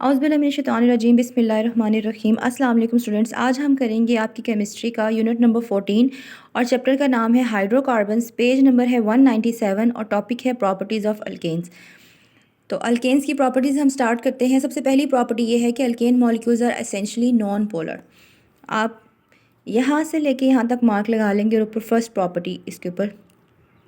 औज़ुबिल्लाहिमिनश्शैतानिर्रजीम बिस्मिल्लाहिर्रहमानिर्रहीम। अस्सलाम वालेकुम स्टूडेंट्स, आज हम करेंगे आपकी केमिस्ट्री का यूनिट नंबर 14 और चैप्टर का नाम है हाइड्रोकार्बन्स। पेज नंबर है 197 और टॉपिक है प्रॉपर्टीज़ ऑफ अल्केन्स। तो अल्केन्स की प्रॉपर्टीज़ हम स्टार्ट करते हैं। सबसे पहली प्रॉपर्टी ये है कि alkane molecules are essentially non polar. आप यहाँ से लेके यहाँ तक मार्क लगा लेंगे और ऊपर फर्स्ट प्रॉपर्टी इसके ऊपर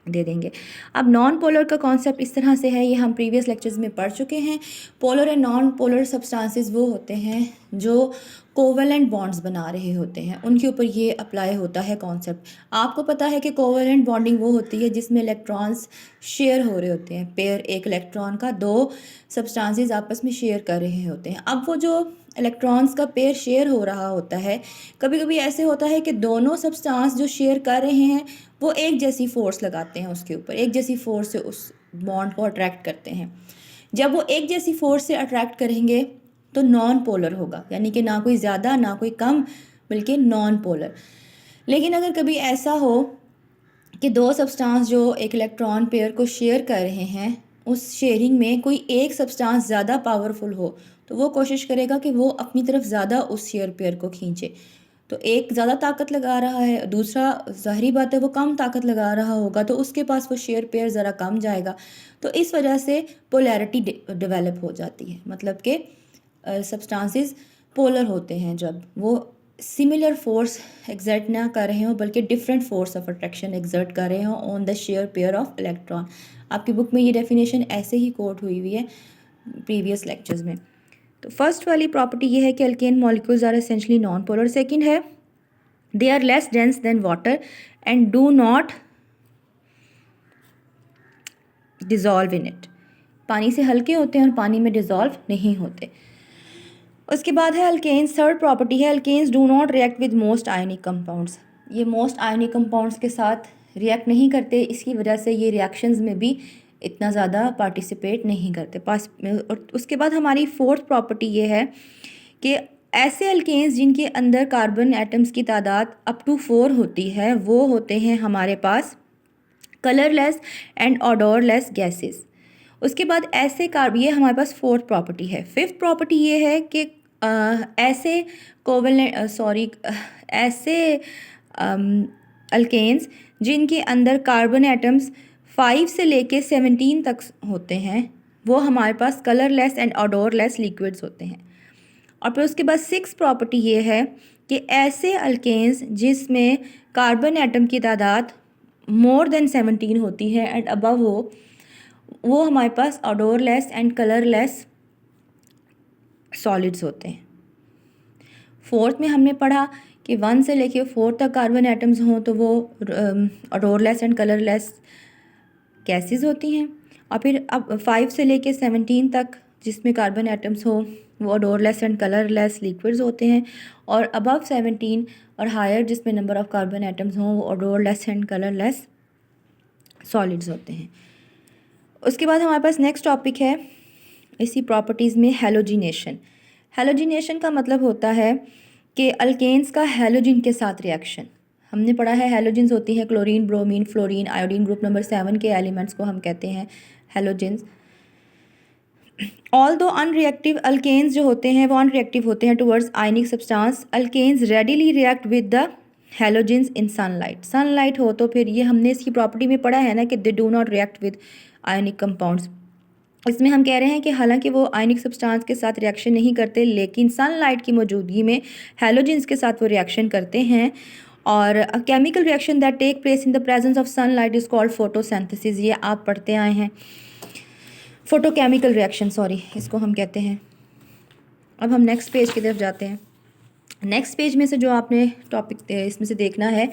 दे देंगे। अब नॉन पोलर का कॉन्सेप्ट इस तरह से है, ये हम प्रीवियस लेक्चर्स में पढ़ चुके हैं। Polar and non polar substances वो होते हैं जो कोवेलेंट बॉन्ड्स बना रहे होते हैं, उनके ऊपर ये अप्लाई होता है कॉन्सेप्ट। आपको पता है कि कोवेलेंट बॉन्डिंग वो होती है जिसमें इलेक्ट्रॉन्स शेयर हो रहे होते हैं, पेयर एक इलेक्ट्रॉन का दो सब्सटेंसेस आपस में शेयर कर रहे होते हैं। अब वो जो इलेक्ट्रॉन्स का पेयर शेयर हो रहा होता है, कभी कभी ऐसे होता है कि दोनों सब्सटेंस जो शेयर कर रहे हैं वो एक जैसी फोर्स लगाते हैं उसके ऊपर, एक जैसी फोर्स से उस बॉन्ड को अट्रैक्ट करते हैं। जब वो एक जैसी फोर्स से अट्रैक्ट करेंगे तो नॉन पोलर होगा, यानी कि ना कोई ज़्यादा ना कोई कम, बल्कि नॉन पोलर। लेकिन अगर कभी ऐसा हो कि दो सब्सटेंस जो एक इलेक्ट्रॉन पेयर को शेयर कर रहे हैं, उस शेयरिंग में कोई एक सब्सटेंस ज़्यादा पावरफुल हो, तो वो कोशिश करेगा कि वो अपनी तरफ ज़्यादा उस शेयर पेयर को खींचे। तो एक ज़्यादा ताकत लगा रहा है, दूसरा ज़ाहिरी बात है वो कम ताकत लगा रहा होगा, तो उसके पास वो शेयर पेयर ज़रा कम जाएगा। तो इस वजह से पोलैरिटी डेवलप हो जाती है, मतलब कि सब्सटेंसेस पोलर होते हैं जब वो सिमिलर फोर्स एग्जर्ट ना कर रहे हों बल्कि different force of attraction exert कर रहे हों on the share pair of electron. आपकी बुक में ये डेफिनेशन ऐसे ही कोट हुई हुई है प्रीवियस लेक्चर्स में। तो फर्स्ट वाली प्रॉपर्टी ये है कि alkane molecules are essentially non polar. Second है they are less dense than water and do not dissolve in it. पानी से हल्के होते हैं और पानी में डिज़ोल्व नहीं होते। उसके बाद है अल्केन्स। थर्ड प्रॉपर्टी है alkanes do not react with most ionic compounds. ये मोस्ट आयनिक कंपाउंड्स के साथ रिएक्ट नहीं करते, इसकी वजह से ये रिएक्शंस में भी इतना ज़्यादा पार्टिसिपेट नहीं करते पास में। और उसके बाद हमारी फोर्थ प्रॉपर्टी ये है कि ऐसे अल्केन्स जिनके अंदर कार्बन एटम्स की तादाद अप टू 4 होती है वो होते हैं हमारे पास कलरलेस एंड ऑडोरलेस गैसेस। उसके बाद ऐसे ये हमारे पास फोर्थ प्रॉपर्टी है। फिफ्थ प्रॉपर्टी ये है कि ऐसे अल्केन्स जिनके अंदर कार्बन एटम्स 5 से लेके 17 तक होते हैं वो हमारे पास कलरलेस एंड ऑडोरलेस लिक्विड्स होते हैं। और फिर उसके बाद सिक्स प्रॉपर्टी ये है कि ऐसे अल्केन्स जिसमें कार्बन एटम की तादाद मोर देन 17 होती है एंड अबव हो, वो हमारे पास ऑडोरलेस एंड कलरलेस सॉलिड्स होते हैं। फोर्थ में हमने पढ़ा कि 1 से लेके 4 तक कार्बन एटम्स हों तो वो ऑडोरलेस एंड कलरलेस गैसेस होती हैं। और फिर अब 5 से लेके 17 तक जिसमें कार्बन एटम्स हो वो ऑडोरलेस एंड कलरलेस लिक्विड्स होते हैं। और अबव 17 और हायर जिसमें नंबर ऑफ कार्बन एटम्स हों वो ऑडोरलेस एंड कलरलेस सॉलिड्स होते हैं। उसके बाद हमारे पास नेक्स्ट टॉपिक है इसी प्रॉपर्टीज़ में हैलोजिनेशन। हैलोजिनेशन का मतलब होता है कि अल्केन्स का हैलोजिन के साथ रिएक्शन। हमने पढ़ा है हैलोजिन्स होती हैं chlorine, bromine, fluorine, iodine. Group number 7 के एलिमेंट्स को हम कहते हैं halogens. Although unreactive alkanes जो होते हैं वो अनरिएक्टिव होते हैं towards ionic substance. Alkanes readily react with the halogens in sunlight. Sunlight हो तो फिर ये हमने इसकी प्रॉपर्टी में पढ़ा है ना कि they do not react with ionic compounds. इसमें हम कह रहे हैं कि हालांकि वो आयनिक सब्सटेंस के साथ रिएक्शन नहीं करते लेकिन सनलाइट की मौजूदगी में हैलोजेंस के साथ वो रिएक्शन करते हैं। और chemical reaction that take place in the presence of sunlight is called photosynthesis. ये आप पढ़ते आए हैं, फोटोकेमिकल रिएक्शन, सॉरी इसको हम कहते हैं। अब हम नेक्स्ट पेज की तरफ जाते हैं। नेक्स्ट पेज में से जो आपने टॉपिक इसमें से देखना है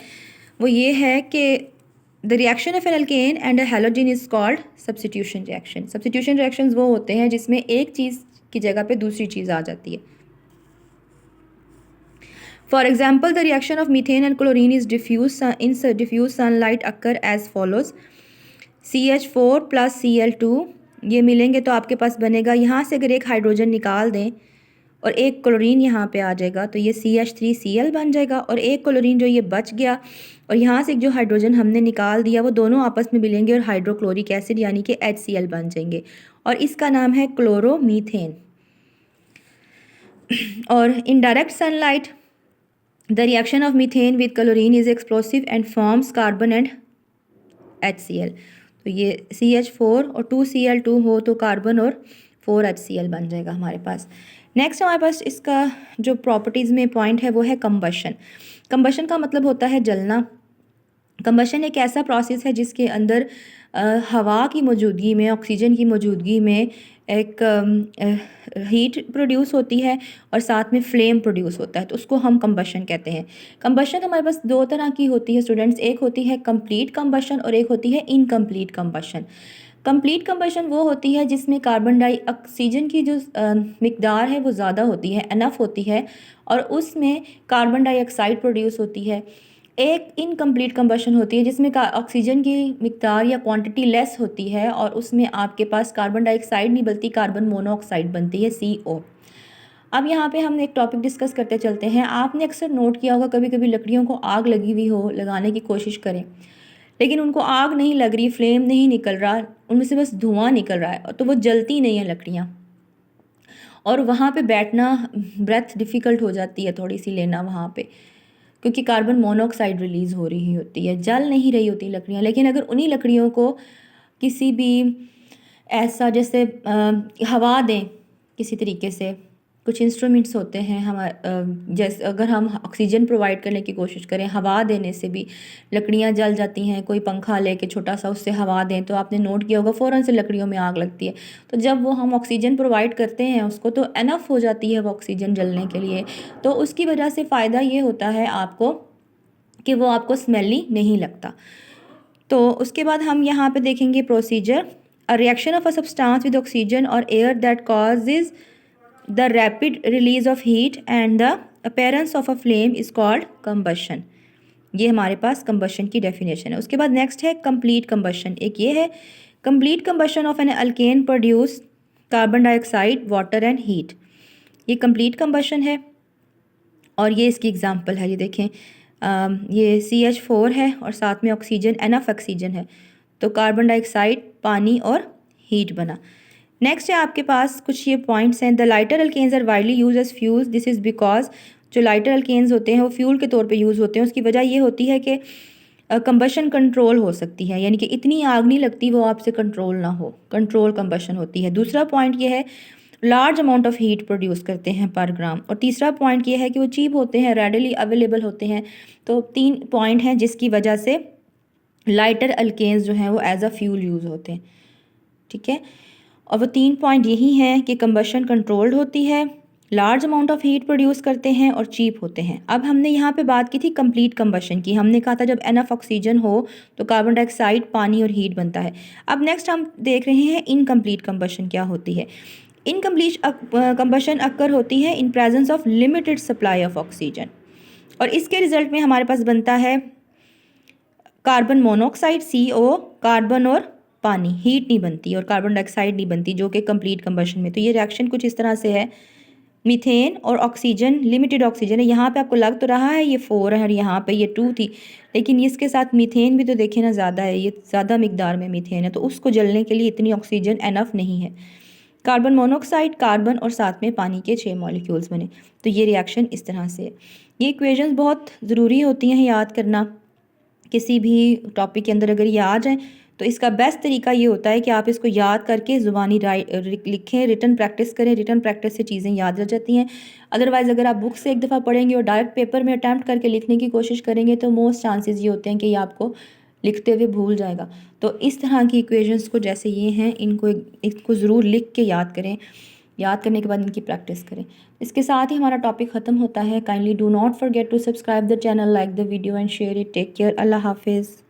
वो ये है कि the reaction of an alkane and a halogen is called substitution reaction. Substitution reactions वो होते हैं जिसमें एक चीज़ की जगह पे दूसरी चीज़ आ जाती है। For example the reaction of methane and chlorine is diffuse sunlight occur as follows. CH4 plus Cl2 ये मिलेंगे तो आपके पास बनेगा, यहाँ से अगर एक हाइड्रोजन निकाल दें और एक क्लोरीन यहाँ पे आ जाएगा तो ये CH3Cl बन जाएगा। और एक क्लोरीन जो ये बच गया और यहाँ से जो हाइड्रोजन हमने निकाल दिया वो दोनों आपस में मिलेंगे और हाइड्रोक्लोरिक एसिड यानी कि HCl बन जाएंगे और इसका नाम है क्लोरोमीथेन। और in direct sunlight the reaction of methane with chlorine is explosive and forms carbon and HCl। तो ये CH4 और 2Cl2 हो तो कार्बन और 4HCl बन जाएगा हमारे पास। नेक्स्ट हमारे पास इसका जो प्रॉपर्टीज़ में पॉइंट है वो है कंबशन। कंबशन का मतलब होता है जलना। कंबशन एक ऐसा प्रोसेस है जिसके अंदर हवा की मौजूदगी में, ऑक्सीजन की मौजूदगी में एक हीट प्रोड्यूस होती है और साथ में फ्लेम प्रोड्यूस होता है, तो उसको हम कंबशन कहते हैं। कंबशन हमारे पास दो तरह की होती है स्टूडेंट्स, एक होती है कंप्लीट कंबशन और एक होती है इनकम्प्लीट कंबशन। कंप्लीट कंबशन वो होती है जिसमें कार्बन डाइऑक्सीजन की जो मिकदार है वो ज़्यादा होती है, एनफ होती है, और उसमें कार्बन डाइऑक्साइड प्रोड्यूस होती है। एक इनकम्प्लीट कंबशन होती है जिसमें ऑक्सीजन की मिकदार या क्वांटिटी लेस होती है और उसमें आपके पास कार्बन डाइऑक्साइड नहीं बल्कि कार्बन मोनोऑक्साइड बनती है, CO। अब यहाँ पे हम एक टॉपिक डिस्कस करते चलते हैं। आपने अक्सर नोट किया होगा कभी कभी लकड़ियों को आग लगी हुई हो, लगाने की कोशिश करें लेकिन उनको आग नहीं लग रही, फ्लेम नहीं निकल रहा, उनमें से बस धुआं निकल रहा है, तो वो जलती नहीं है लकड़ियाँ, और वहाँ पे बैठना, ब्रेथ डिफ़िकल्ट हो जाती है थोड़ी सी लेना वहाँ पे, क्योंकि कार्बन मोनोऑक्साइड रिलीज़ हो रही होती है, जल नहीं रही होती लकड़ियाँ। लेकिन अगर उन्हीं लकड़ियों को किसी भी ऐसा जैसे हवा दें किसी तरीके से, कुछ इंस्ट्रूमेंट्स होते हैं हमारे, जैसे अगर हम ऑक्सीजन प्रोवाइड करने की कोशिश करें, हवा देने से भी लकड़ियाँ जल जाती हैं। कोई पंखा लेके छोटा सा उससे हवा दें तो आपने नोट किया होगा फ़ौरन से लकड़ियों में आग लगती है। तो जब वो हम ऑक्सीजन प्रोवाइड करते हैं उसको तो एनफ हो जाती है वो ऑक्सीजन जलने के लिए, तो उसकी वजह से फ़ायदा ये होता है आपको कि वो आपको स्मेली नहीं लगता। तो उसके बाद हम यहाँ पे देखेंगे procedure. A reaction of a substance with oxygen और air that causes the rapid release of heat and the appearance of a flame is called combustion. ये हमारे पास कंबशन की डेफिनेशन है। उसके बाद नेक्स्ट है कंप्लीट कंबशन। एक ये है complete combustion of an alkane produce carbon dioxide, water and heat. ये कंप्लीट कंबशन है और ये इसकी एग्जांपल है। ये देखें, ये CH4 है और साथ में ऑक्सीजन, एनफ ऑक्सीजन है, तो कार्बन डाइऑक्साइड, पानी और हीट बना। नेक्स्ट है आपके पास कुछ ये पॉइंट्स हैं। The lighter alkanes are widely use as fuels, this is because जो लाइटर अल्केन्स होते हैं वो फ्यूल के तौर पे यूज़ होते हैं। उसकी वजह ये होती है कि कंबशन कंट्रोल हो सकती है, यानी कि इतनी आग नहीं लगती वो आपसे कंट्रोल ना हो, कंट्रोल कंबशन होती है। दूसरा पॉइंट ये है large amount of heat produce करते हैं पर ग्राम, और तीसरा पॉइंट ये है कि वो चीप होते हैं, रेडिली अवेलेबल होते हैं। तो 3 पॉइंट हैं जिसकी वजह से लाइटर अल्केन्स जो हैं वो एज अ फ्यूल यूज़ होते हैं, ठीक है। और वो 3 पॉइंट यही हैं कि कंबशन कंट्रोल्ड होती है, large amount of heat produce करते हैं और चीप होते हैं। अब हमने यहाँ पे बात की थी कंप्लीट कंबशन की। हमने कहा था जब एनफ ऑक्सीजन हो तो कार्बन डाइऑक्साइड, पानी और हीट बनता है। अब नेक्स्ट हम देख रहे हैं इनकम्प्लीट कंबशन क्या होती है। इनकम्प्लीट कंबशन अक्कर होती है in presence of limited supply of oxygen, और इसके रिजल्ट में हमारे पास बनता है कार्बन मोनोऑक्साइड, CO, कार्बन और पानी, हीट नहीं बनती और कार्बन डाइऑक्साइड नहीं बनती, जो कि कंप्लीट कंबशन में। तो ये रिएक्शन कुछ इस तरह से है। मीथेन और ऑक्सीजन, लिमिटेड ऑक्सीजन है, यहाँ पे आपको लग तो रहा है ये 4 है और यहाँ पे ये 2 थी, लेकिन इसके साथ मीथेन भी तो देखें ना ज़्यादा है, ये ज़्यादा मिकदार में मीथेन है, तो उसको जलने के लिए इतनी ऑक्सीजन एनफ नहीं है। कार्बन मोनोऑक्साइड, कार्बन और साथ में पानी के 6 मॉलिक्यूल्स बने। तो ये रिएक्शन इस तरह से है। ये इक्वेशंस बहुत ज़रूरी होती हैं याद करना, किसी भी टॉपिक के अंदर अगर ये आ जाए तो इसका बेस्ट तरीका ये होता है कि आप इसको याद करके ज़ुबानी लिखें, रिटन प्रैक्टिस करें। रिटन प्रैक्टिस से चीज़ें याद रह जाती हैं। अदरवाइज़ अगर आप बुक से एक दफ़ा पढ़ेंगे और डायरेक्ट पेपर में अटैम्प्ट करके लिखने की कोशिश करेंगे तो मोस्ट चांसेस ये होते हैं कि ये आपको लिखते हुए भूल जाएगा। तो इस तरह की इक्वेशंस को जैसे ये हैं इनको ज़रूर लिख के याद करें। याद करने के बाद इनकी प्रैक्टिस करें। इसके साथ ही हमारा टॉपिक ख़त्म होता है। Kindly do not forget to subscribe the channel, like the video and share it. Take care. अल्लाह हाफिज़।